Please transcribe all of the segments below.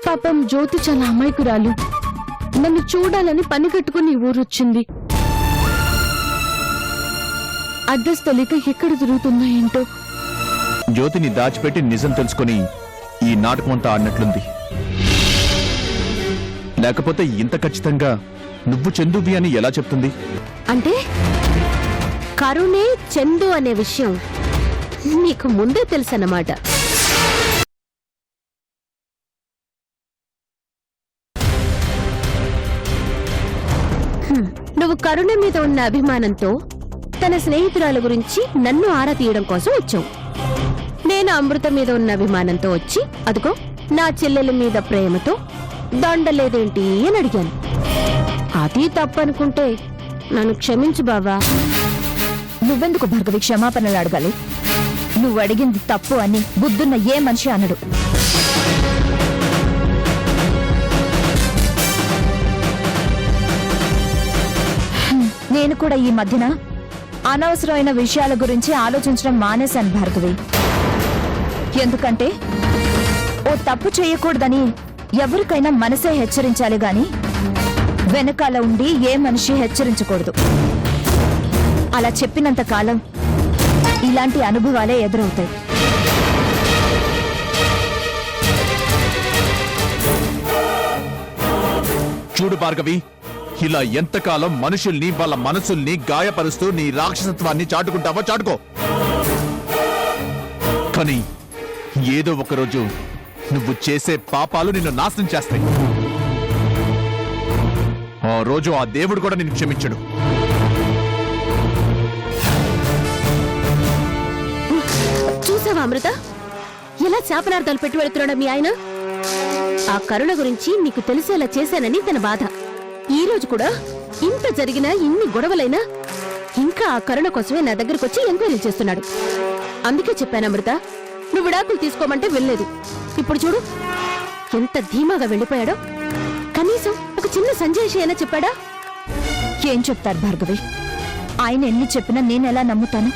పాపం జ్యోతి చాలా అమాయకురాలు. నన్ను చూడాలని పని కట్టుకుని ఊరొచ్చింది. అడ్రస్ తెలియక ఎక్కడ తిరుగుతుందో ఏంటో. జ్యోతిని దాచిపెట్టి నిజం తెలుసుకుని ఈ నాటకం అంతా ఆడినట్లుంది. లేకపోతే ఇంత ఖచ్చితంగా నువ్వు చందువి అని ఎలా చెప్తుంది? అంటే కరుణే చందు అనే విషయం నీకు ముందే తెలుసన్నమాట. నువ్వు కరుణ మీద ఉన్న అభిమానంతో తన స్నేహితురాల గురించి నన్ను ఆరా తీయడం కోసం వచ్చావు. నేను అమృత మీద ఉన్న అభిమానంతో వచ్చి అదుగో నా చెల్లెల మీద ప్రేమతో దండలేదేంటి అని అడిగాను. అది తప్పనుకుంటే నన్ను క్షమించు బావా. నువ్వెందుకు భార్గవి క్షమాపణలు అడగాలి? నువ్వు అడిగింది తప్పు అని బుద్ధున్న ఏ మనిషి అనడు. నేను కూడా ఈ మధ్యన అనవసరమైన విషయాల గురించి ఆలోచించడం మానేశాను భార్గవి. ఎందుకంటే ఓ తప్పు చేయకూడదని ఎవరికైనా మనసే హెచ్చరించాలి గాని వెనకాల ఉండి ఏ మనిషి హెచ్చరించకూడదు. అలా చెప్పినంత కాలం ఇలాంటి అనుభవాలే ఎదురవుతాయి. చూడు భార్గవి, ఇలా ఎంతకాలం మనుషుల్ని వాళ్ళ మనసుల్ని గాయపరుస్తూ నీ రాక్షసత్వాన్ని చాటుకుంటావో చాటుకో. కానీ ఏదో ఒకరోజు నువ్వు చేసే పాపాలు నిన్ను నాశనం చేస్తాయి. ఆ రోజు ఆ దేవుడు కూడా నిన్ను క్షమించడు. చూసావా అమృత, ఎలా శాపనార్థాలు పెట్టి వెళుతున్నాడా మీ ఆయన? ఆ కరుణ గురించి నీకు తెలిసేలా చేశానని తన బాధ. ఈ రోజు కూడా ఇంత జరిగినా ఇన్ని గొడవలైనా ఇంకా ఆ కరుణ కోసమే నా దగ్గరకు వచ్చి ఎంక్వైరీ చేస్తున్నాడు. అందుకే చెప్పాను అమృత, నువ్వు విడాకులు తీసుకోమంటే వెళ్ళలేదు. ఇప్పుడు చూడు ఎంత ధీమాగా వెళ్ళిపోయాడో. కనీసం ఒక చిన్న సంజయ్ అయినా చెప్పాడా? ఏం చెప్తారు భార్గవి? ఆయన ఎన్ని చెప్పినా నేనెలా నమ్ముతాను?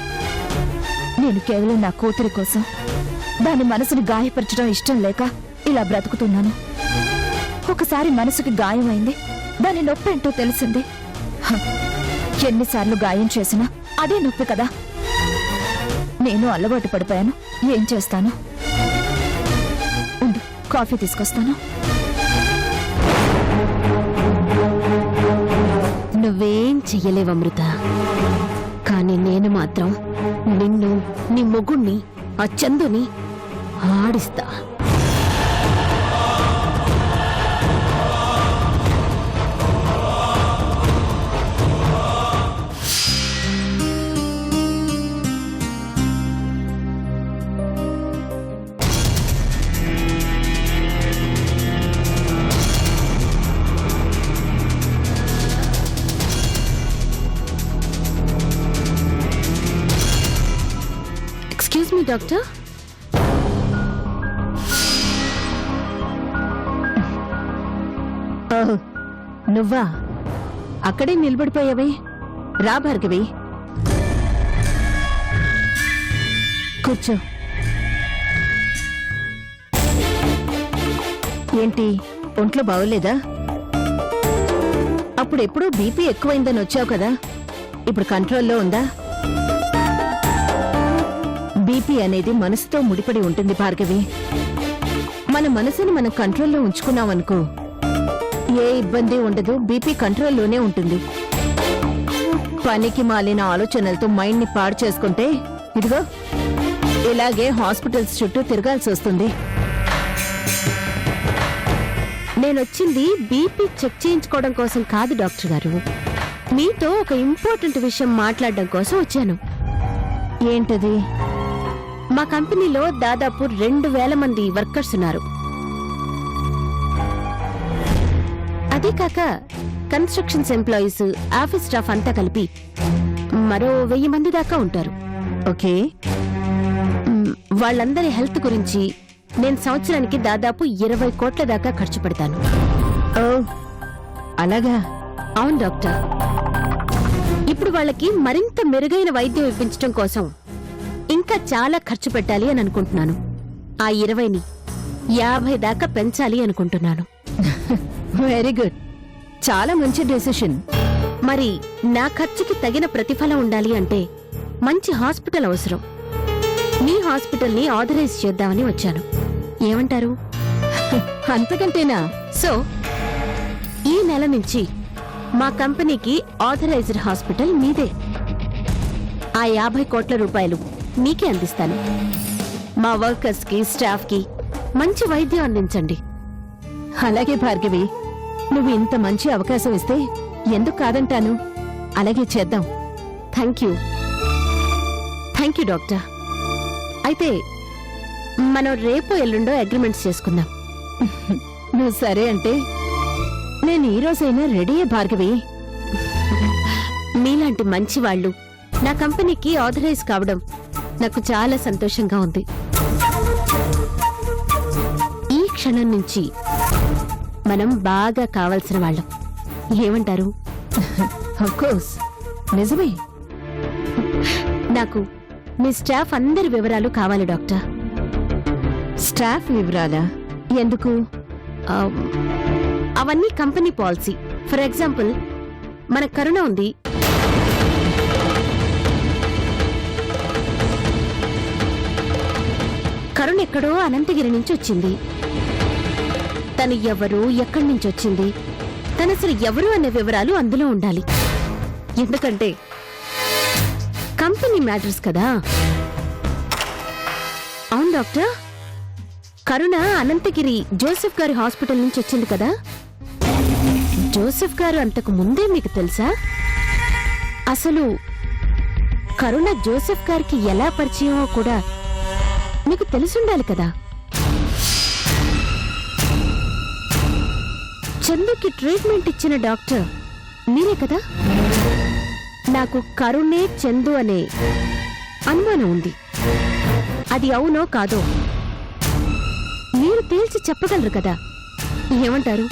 నేను కేవలం నా కూతురి కోసం దాని మనసుని గాయపరచడం ఇష్టం లేక ఇలా బ్రతుకుతున్నాను. ఒకసారి మనసుకి గాయమైంది, దాని నొప్పి ఏంటో తెలిసింది. ఎన్నిసార్లు గాయం చేసినా అదే నొప్పి కదా. నేను అలవాటు పడిపోయాను. ఏం చేస్తాను? ఉండు, కాఫీ తీసుకొస్తాను. నువ్వేం చెయ్యలేవమృత, కానీ నేను మాత్రం నిన్ను, నీ మొగుణ్ణి, ఆ చందుని ఆడిస్తా. Excuse me doctor. ఓహ్, నువ్వా? అక్కడే నిలబడిపోయావే, రా భార్గవి. కూర్చో. ఏంటి, ఒంట్లో బాగోలేదా? అప్పుడెప్పుడూ బీపీ ఎక్కువైందని వచ్చావు కదా, ఇప్పుడు కంట్రోల్లో ఉందా? బీపీ అనేది మనసుతో ముడిపడి ఉంటుంది భార్గవి. మన మనసుని మనం కంట్రోల్లో ఉంచుకున్నామనుకో, ఏ ఇబ్బంది ఉండదు. బీపీ కంట్రోల్లోనే ఉంటుంది. పనికి మాలిన ఆలోచనలతో మైండ్ ని పాడు చేసుకుంటే ఇదిగో ఇలాగే హాస్పిటల్స్ చుట్టూ తిరగాల్సి వస్తుంది. నేనొచ్చింది బీపీ చెక్ చేయించుకోవడం కోసం కాదు డాక్టర్ గారు, మీతో ఒక ఇంపార్టెంట్ విషయం మాట్లాడడం కోసం వచ్చాను. ఏంటది? మా కంపెనీలో దాదాపు 2000 మంది వర్కర్స్ ఉన్నారు. అదే కాక కన్స్ట్రక్షన్స్ ఎంప్లాయీస్, ఆఫీస్ స్టాఫ్ అంతా కలిపి మరో 1000 మంది దాకా ఉంటారు. ఓకే, వాళ్ళందరి హెల్త్ గురించి నేను సంవత్సరానికి దాదాపు 20 కోట్ల దాకా ఖర్చు పెడతాను. ఓ అలాగా? అవును డాక్టర్. ఇప్పుడు వాళ్ళకి మరింత మెరుగైన వైద్యం ఇప్పించడం కోసం ఇంకా చాలా ఖర్చు పెట్టాలి అని అనుకుంటున్నాను. ఆ 20ని 50 దాకా పెంచాలి అనుకుంటున్నాను. వెరీ గుడ్, చాలా మంచి డెసిషన్. మరి నా ఖర్చుకి తగిన ప్రతిఫలం ఉండాలి అంటే మంచి హాస్పిటల్ అవసరం. మీ హాస్పిటల్ని ఆథరైజ్ చేద్దామని వచ్చాను. ఏమంటారు? అంతకంటేనా? సో ఈ నెల నుంచి మా కంపెనీకి ఆథరైజ్డ్ హాస్పిటల్ మీదే. ఆ 50 కోట్ల రూపాయలు మీకే అందిస్తాను. మా వర్కర్స్ కి, స్టాఫ్ కి మంచి వైద్యం అందించండి. అలాగే భార్గవి, నువ్వు ఇంత మంచి అవకాశం ఇస్తే ఎందుకు కాదంటాను. అలాగే చేద్దాం. Thank you doctor. అయితే మనం రేపు ఎల్లుండో అగ్రిమెంట్స్ చేసుకుందాం. నువ్వు సరే అంటే నేను ఈ రోజైనా రెడీయే భార్గవి. మీలాంటి మంచి వాళ్ళు నా కంపెనీకి ఆథరైజ్ కావడం నాకు చాలా సంతోషంగా ఉంది. ఈ క్షణం నుంచి మనం బాగా కావాల్సిన వాళ్ళం. ఏమంటారు? ఆఫ్ కోర్స్, నిజమే. నాకు మీ స్టాఫ్ అందరి వివరాలు కావాలి డాక్టర్. స్టాఫ్ వివరాలా? ఎందుకు? ఆ, అవన్నీ కంపెనీ పాలసీ. ఫర్ ఎగ్జాంపుల్, మన కరుణ ఉంది. కరుణ ఎక్కడో అనంతగిరి నుంచి వచ్చింది. తను ఎవరు, ఎక్కడి నుంచి వచ్చింది, తను అసలు ఎవరు అనే వివరాలు అందులో ఉండాలి. ఎందుకంటే కంపెనీ మ్యాటర్స్ కదా. అవును డాక్టర్, కరుణ అనంతగిరి జోసెఫ్ గారి హాస్పిటల్ నుంచి వచ్చింది కదా. జోసెఫ్ గారు అంతకు ముందే మీకు తెలుసా? అసలు కరుణ జోసెఫ్ గారికి ఎలా పరిచయమో కూడా మీకు తెలుసుండాలి కదా. చందుకి ట్రీట్మెంట్ ఇచ్చిన డాక్టర్ మీరే కదా. నాకు కరుణే చందు అనే అనుమానం ఉంది. అది అవునో కాదో మీరు తేల్చి చెప్పగలరు కదా. ఏమంటారు?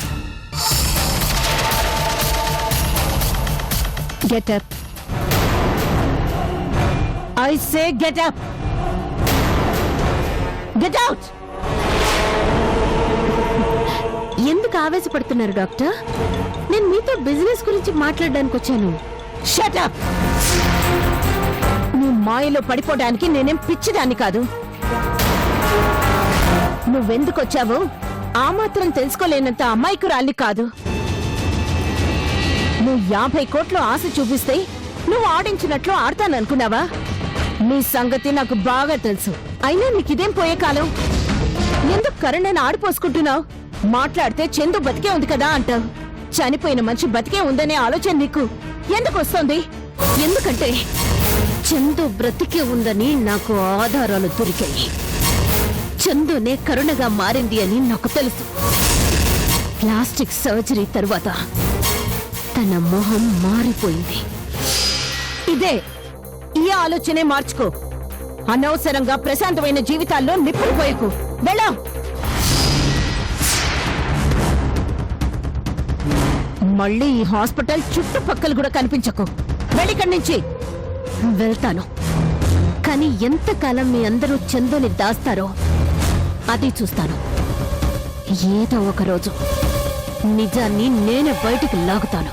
Get up. I say get up. Get out. ఎందుకు ఆవేశపడుతున్నారు డాక్టర్? నేను మీతో బిజినెస్ గురించి మాట్లాడడానికి వచ్చాను. Shut up. నీ మాయలో పడిపోవడానికి నేనేం పిచ్చిదాన్ని కాదు. నువ్వెందుకొచ్చావో ఆ మాత్రం తెలుసుకోలేనంత అమాయకురాల్ని కాదు. నువ్వు 50 కోట్లు ఆశ చూపిస్తే నువ్వు ఆడించినట్లు ఆడతాననుకున్నావా? నీ సంగతి నాకు బాగా తెలుసు. అయినా నీకిదేం పోయే కాలం. ఎందుకు కరుణని ఆడిపోసుకుంటున్నావు? మాట్లాడితే చందు బతికే ఉంది కదా అంటావు. చనిపోయిన మనిషి బతికే ఉందనే ఆలోచన నీకు ఎందుకు వస్తుంది? ఎందుకంటే చందు బ్రతికే ఉందని నాకు ఆధారాలు దొరికాయి. చందునే కరుణగా మారింది అని నాకు తెలుసు. ప్లాస్టిక్ సర్జరీ తరువాత తన మొహం మారిపోయింది. ఇదే ఈ ఆలోచనే మార్చుకో. అనవసరంగా ప్రశాంతమైన జీవితాల్లో నిప్పులు పోయకు. వెళ్ళా. మళ్ళీ ఈ హాస్పిటల్ చుట్టుపక్కల కూడా కనిపించకు. వెళ్ళిక్కడి నుంచి. వెళ్తాను, కానీ ఎంతకాలం మీ అందరూ చందుని దాస్తారో అది చూస్తాను. ఏదో ఒక రోజు నిజాన్ని నేనే బయటికి లాగుతాను.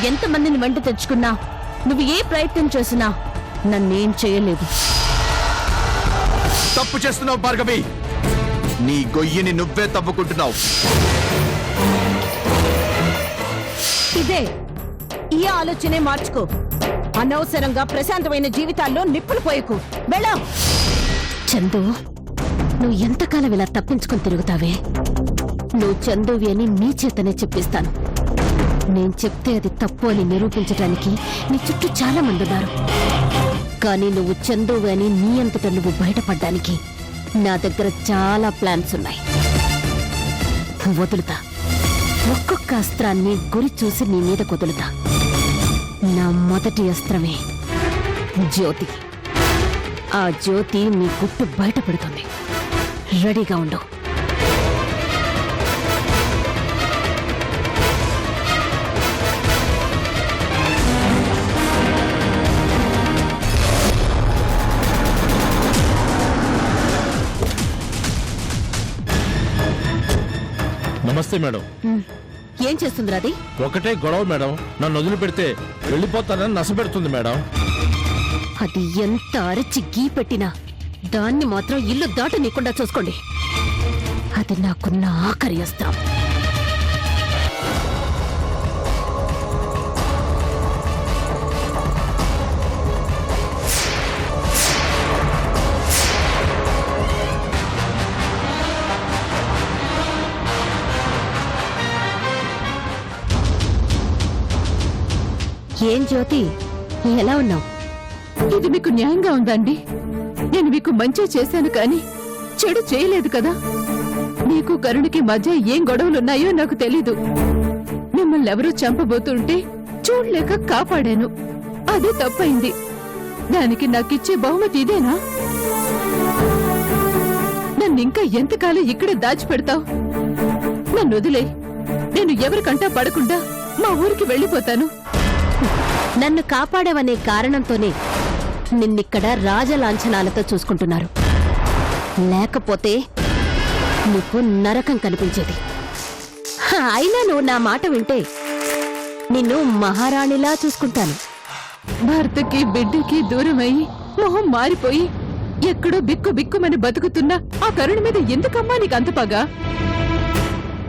ఎంతమందిని వెంట తెచ్చుకున్నా, నువ్వు ఏ ప్రయత్నం చేసినా నన్నేం చేయలేదు. తప్పు చేస్తున్నావు భార్గవి. నీ గొయ్యిని నువ్వే తవ్వుకుంటున్నావు. ఇదే ఈ ఆలోచనే మార్చుకో. అనవసరంగా ప్రశాంతమైన జీవితాల్లో నిప్పులు పోయకు. వెళ్ళా. చందు, నువ్వు ఎంతకాలం ఇలా తప్పించుకొని తిరుగుతావే? నువ్వు చందువి అని నీ చేతనే చెప్పిస్తాను. నేను చెప్తే అది తప్పు అని నిరూపించడానికి నీ చుట్టూ చాలా మంది ఉన్నారు. కానీ నువ్వు చందువు అని నీ అంతట నువ్వు బయటపడ్డానికి నా దగ్గర చాలా ప్లాన్స్ ఉన్నాయి. వదులుతా, ఒక్కొక్క అస్త్రాన్ని గురి చూసి నీ మీద కుదులుతా. నా మొదటి అస్త్రమే జ్యోతి. ఆ జ్యోతి నీ గుట్టు బయట పెడుతుంది. రెడీగా ఉండు. నమస్తే మేడం. ఏం చేస్తుందిరా అది? ఒకటే గొడవ మేడం. నన్ను వదిలి పెడితే వెళ్ళిపోతానని నసపెడుతుంది మేడం. అది ఎంత అరచి గీ పెట్టినా దాన్ని మాత్రం ఇల్లు దాటనీయకుండా చూసుకోండి. అది నాకున్న ఆఖరి అస్త్రం. ఏం జ్యోతి, ఎలా ఉన్నావు? ఇది మీకు న్యాయంగా ఉందండి? నేను మీకు మంచి చేశాను కానీ చెడు చేయలేదు కదా. నీకు కరుణకి మధ్య ఏం గొడవలున్నాయో నాకు తెలీదు. మిమ్మల్ని ఎవరో చంపబోతుంటే చూడలేక కాపాడాను. అదే తప్పైంది. దానికి నాకిచ్చే బహుమతి ఇదేనా? నన్నింకా ఎంతకాలం ఇక్కడే దాచిపెడతావు? నన్ను వదిలే. నేను ఎవరికంటా పడకుండా మా ఊరికి వెళ్ళిపోతాను. నన్ను కాపాడవనే కారణంతోనే నిన్నిక్కడ రాజలాంఛనాలతో చూసుకుంటున్నారు. లేకపోతే నీకు నరకం కనిపించేది. అయినా నువ్వు నా మాట వింటే నిన్ను మహారాణిలా చూసుకుంటాను. భర్తకి బిడ్డకి దూరమై మొహం మారిపోయి ఎక్కడో బిక్కు బిక్కుమని బతుకుతున్నా ఆ కరుణ మీద ఎందుకమ్మా నీకు అంత పగ?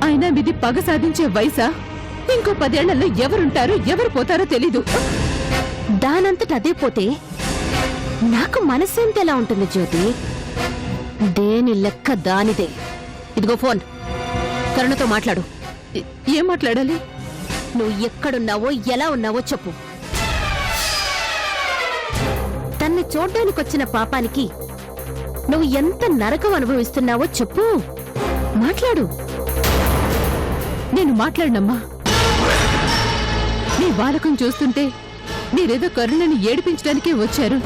అయినా మీది పగ సాధించే వయసా? ఇంకో 10 ఏళ్లలో ఎవరుంటారో ఎవరు పోతారో తెలీదు. దానంతట అదే పోతే నాకు మనసెంత ఎలా ఉంటుంది జ్యోతి? దేని లెక్క దానిదే. ఇదిగో ఫోన్, కరుణతో మాట్లాడు. ఏం మాట్లాడాలి? నువ్వు ఎక్కడున్నావో ఎలా ఉన్నావో చెప్పు. తన్ని చూడ్డానికొచ్చిన పాపానికి నువ్వు ఎంత నరకం అనుభవిస్తున్నావో చెప్పు. మాట్లాడు. నేను మాట్లాడినమ్మా. నీ బాలకం చూస్తుంటే మీరేదో కరుణని ఏడిపించడానికే వచ్చారు.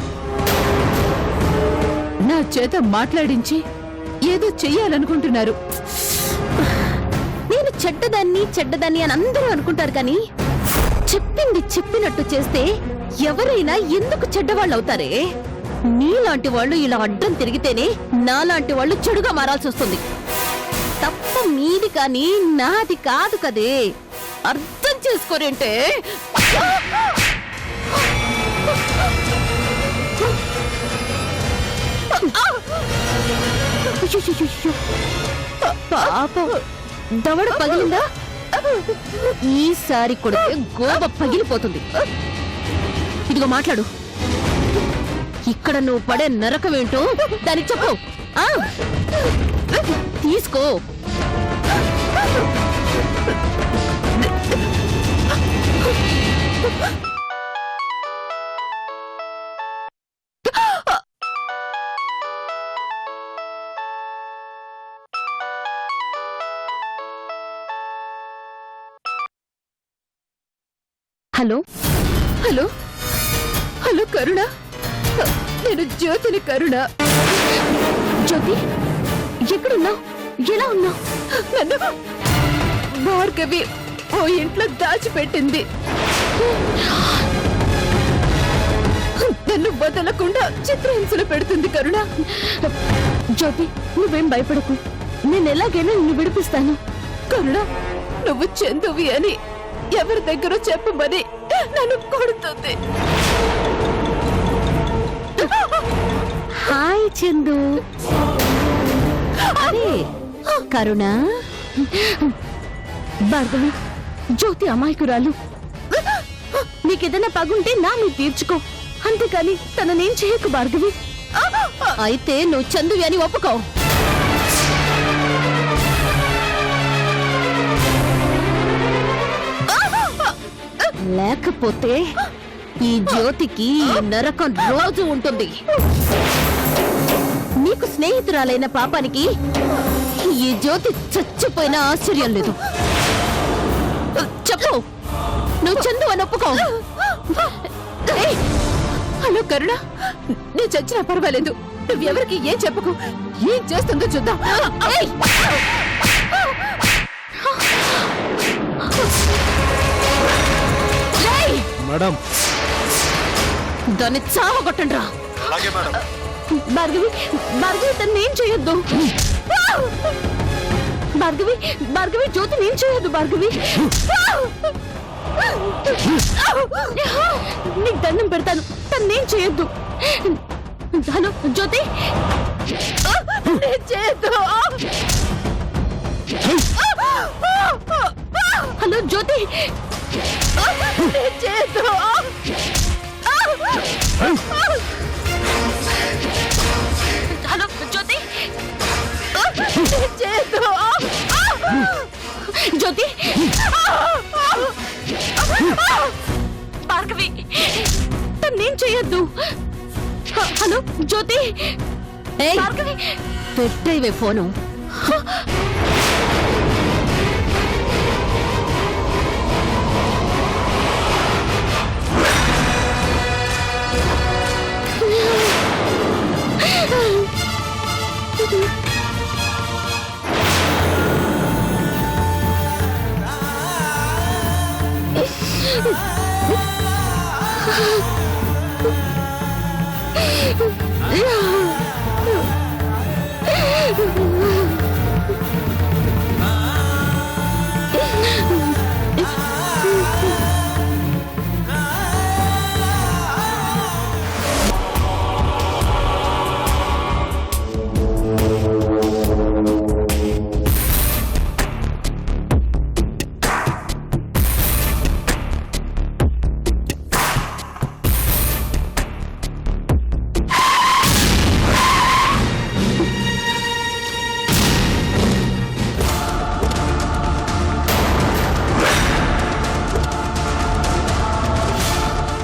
నా చేత మాట్లాడించి ఏదో చెయ్యాలనుకుంటున్నారు. నేను చెడ్డదాన్ని అని అందరూ అనుకుంటారు, కానీ చెప్పింది చెప్పినట్టు చేస్తే ఎవరైనా ఎందుకు చెడ్డవాళ్ళు అవుతారే? నీలాంటి వాళ్ళు ఇలా అడ్డం తిరిగితేనే నాలాంటి వాళ్ళు చెడుగా మారాల్సి వస్తుంది. తప్పు మీది కానీ నాది కాదు కదే. అర్థం చేసుకోరేంటే? పాపం, దవడ పగిలిందా? ఈసారి కొడితే గోబ పగిలిపోతుంది. ఇదిగో మాట్లాడు. ఇక్కడ నువ్వు పడే నరకమేంటో దానికి చెప్పు. తీసుకో. హలో హలో హలో కరుణ, నేను జ్యోతిని. కరుణ. జ్యోతి, ఎక్కడున్నావు? ఎలా ఉన్నావు? నన్ను భార్గవి ఓ ఇంట్లో దాచిపెట్టింది. నన్ను వదలకుండా చిత్రహింసలు పెడుతుంది కరుణ. జ్యోతి, నువ్వేం భయపడకు. నేను ఎలాగైనా నిన్ను విడిపిస్తాను. కరుణ, నువ్వు చందువి అని ఎవరి దగ్గర చెప్పమని నన్ను కొడుతుంది. హాయ్ చందు. అరే కరుణ. భార్గవి, జ్యోతి అమాయకురాలు. నీకేదైనా పగుంటే నా మీద తీర్చుకో, అంతేకాని తననేం చేయకు భార్గవి. అయితే నువ్వు చందువి అని ఒప్పుకో. లేకపోతే ఈ జ్యోతికి ఈ నరకం రోజు ఉంటుంది. నీకు స్నేహితురాలైన పాపానికి ఈ జ్యోతి చచ్చిపోయినా ఆశ్చర్యం లేదు. చెప్పు, నువ్వు చందు అని ఒప్పుకో. ఏయ్! హలో కరుణ, నేను చచ్చినా పర్వాలేదు, నువ్వెవరికి ఏం చెప్పుకో. ఏం చేస్తుందో చూద్దాం. ఏయ్! ఏయ్! మేడం దాన్ని చావగొట్టండి రా. భార్గవి, భార్గవి తను ఏం చేయొద్దు. భార్గవి, భార్గవి జ్యోతిని ఏం చేయొద్దు. భార్గవి, నీకు దండం పెడతాను, తన్నేం చేయొద్దు. హలో జ్యోతి, చేయొద్దు. హలో జ్యోతి, చేయొద్దు. హలో జ్యోతి, చేయొద్దు. జ్యోతి, భార్గవి తన్నేం చేయొద్దు. హలో జ్యోతి, భార్గవి పెట్టేవే ఫోను.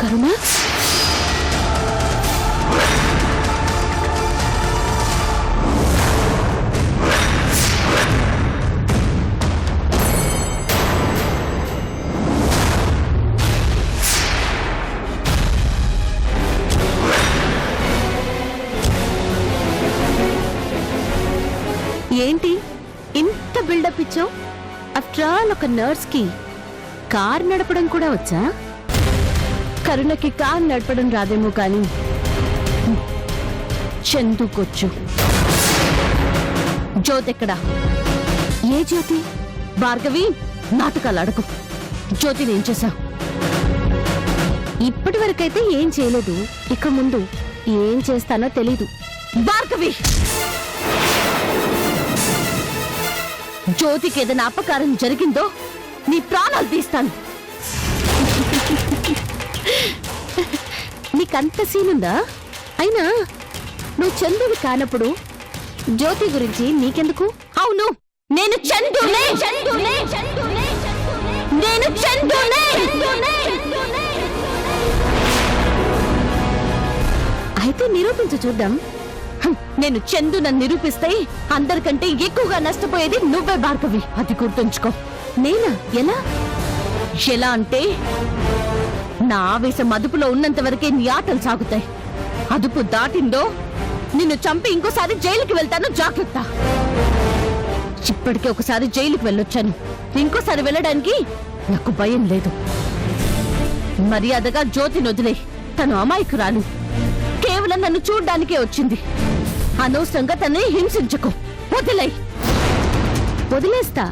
కరుణ, ఏంటి ఇంత బిల్డప్ ఇచ్చావు? ఆఫ్టర్ ఆల్ ఒక నర్స్ కి కార్ నడపడం కూడా వచ్చా? కరుణకి కార్ నడపడం రాదేమో కానీ చందుకొచ్చు. జ్యోతి ఎక్కడా? ఏ జ్యోతి? భార్గవి, నాటకాలు అడకు. జ్యోతిని ఏం చేశా? ఇప్పటి వరకైతే ఏం చేయలేదు, ఇక ముందు ఏం చేస్తానో తెలీదు. భార్గవి, జ్యోతికి ఏదైనా అపకారం జరిగిందో నీ ప్రాణాలు తీస్తాను. నీకంత సీనుందా? అయినా నువ్వు చందువి కానప్పుడు జ్యోతి గురించి నీకెందుకు? అవును, నేను చందునే. నేను చందునే. అయితే నిరూపించు చూద్దాం. నేను చందునని నిరూపిస్తే అందరికంటే ఎక్కువగా నష్టపోయేది నువ్వే భార్గవి, అది గుర్తుంచుకో. నేనా? ఎలా? ఎలా అంటే నా ఆవేశం అదుపులో ఉన్నంత వరకే నీ ఆటలు సాగుతాయి. అదుపు దాటిందో నిన్ను చంపి ఇంకోసారి జైలుకి వెళ్తాను, జాగ్రత్త. ఇప్పటికే ఒకసారి జైలుకి వెళ్ళొచ్చాను, ఇంకోసారి వెళ్ళడానికి నాకు భయం లేదు. మర్యాదగా జ్యోతిని వదిలే. తను అమాయకురాలు, కేవలం నన్ను చూడ్డానికే వచ్చింది. అనవసరంగా తనని హింసించకు. వదిలే. వదిలేస్తా.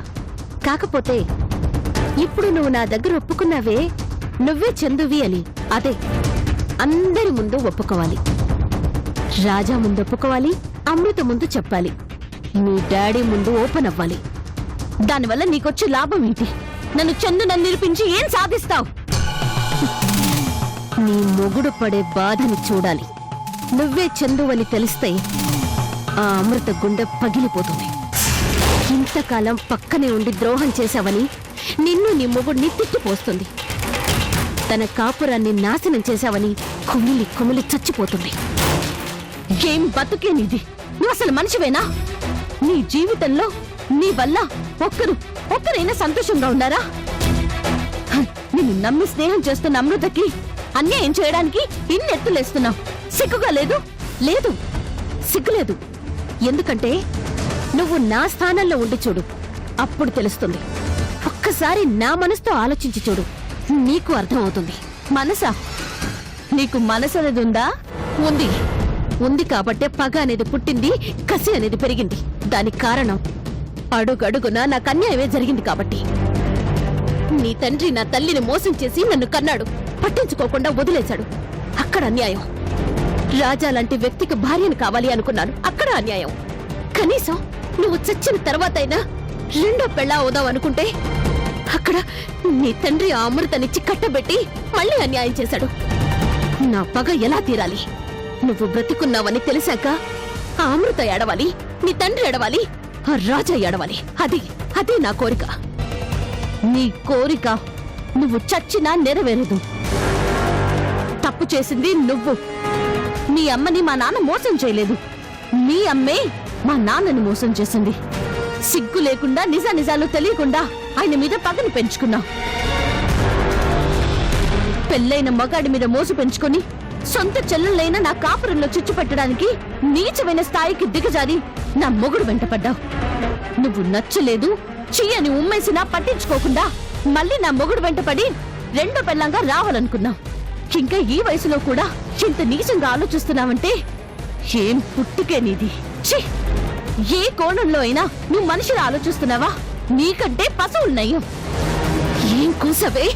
కాకపోతే ఇప్పుడు నువ్వు నా దగ్గర ఒప్పుకున్నావే, నువ్వే చందువి అని, అదే అందరి ముందు ఒప్పుకోవాలి. రాజా ముందు ఒప్పుకోవాలి, అమృత ముందు చెప్పాలి, మీ డాడీ ముందు ఓపెన్ అవ్వాలి. దానివల్ల నీకొచ్చే లాభం ఏంటి? నన్ను చందునని నిరూపించి ఏం సాధిస్తావు? నీ మొగుడు పడే బాధని చూడాలి. నువ్వే చందువని తెలిస్తే ఆ అమృత గుండె పగిలిపోతుంది. ఇంతకాలం పక్కనే ఉండి ద్రోహం చేశావని నిన్ను నీ మొగుడిని తిట్టిపోస్తుంది. తన కాపురాన్ని నాశనం చేశావని కుమిలి కుమిలి చచ్చిపోతుంది. ఏం బతుకే నీది? నువ్వు అసలు మనిషివేనా? నీ జీవితంలో నీ వల్ల ఒక్కరైనా సంతోషంగా ఉన్నారా? నిన్ను నమ్మి స్నేహం చేస్తున్న అమృతకి అన్యాయం చేయడానికి ఇన్నెత్తులేస్తున్నావు. సిగ్గుగా లేదు? లేదు, సిగ్గులేదు. ఎందుకంటే నువ్వు నా స్థానంలో ఉండి చూడు, అప్పుడు తెలుస్తుంది. ఒక్కసారి నా మనసుతో ఆలోచించి చూడు, నీకు అర్థమవుతుంది. మనసా? నీకు మనసు అనేది ఉందా? ఉంది. ఉంది కాబట్టే పగ అనేది పుట్టింది, కసి అనేది పెరిగింది. దానికి కారణం అడుగడుగునా నాకు అన్యాయమే జరిగింది కాబట్టి. నీ తండ్రి నా తల్లిని మోసం చేసి నన్ను కన్నాడు, పట్టించుకోకుండా వదిలేశాడు. అక్కడ అన్యాయం. రాజా లాంటి వ్యక్తికి భార్యను కావాలి అనుకున్నాను, అక్కడ అన్యాయం. కనీసం నువ్వు చచ్చిన తర్వాతైనా రెండో పెళ్ళా అవుదాం అనుకుంటే అక్కడ నీ తండ్రి ఆ అమృతనిచ్చి కట్టబెట్టి మళ్ళీ అన్యాయం చేశాడు. నా పగ ఎలా తీరాలి? నువ్వు బ్రతికున్నావని తెలిసాక ఆ అమృత ఏడవాలి, నీ తండ్రి ఏడవాలి, ఆ రాజా ఏడవాలి. అది నా కోరిక. నీ కోరిక నువ్వు చచ్చినా నెరవేరదు. తప్పు చేసింది నువ్వు. నీ అమ్మని మా నాన్న మోసం చేయలేదు, మీ అమ్మే మా నాన్నని మోసం చేసింది. సిగ్గు లేకుండా నిజాలు తెలియకుండా ఆయన మీద పగని పెంచుకున్నావు. పెళ్ళైన మగాడి మీద మోసు పెంచుకొని సొంత చెల్లెలైన నా కాపురంలో చిచ్చు పెట్టడానికి నీచమైన స్థాయికి దిగజారి నా మొగుడు వెంటపడ్డావు. నువ్వు నచ్చలేదు చెయ్యని ఉమ్మేసినా పట్టించుకోకుండా మళ్ళీ నా మొగుడు వెంటపడి రెండో పెళ్ళంగా రావాలనుకున్నావు. ఇంకా ఈ వయసులో కూడా ఇంత నీచంగా ఆలోచిస్తున్నావంటే ఏం పుట్టుకే నీది? ఛీ! ఏ కోణంలో అయినా నువ్వు మనిషిని ఆలోచిస్తున్నావా? నీకంటే పశువులున్నాయో. ఏం కూసవే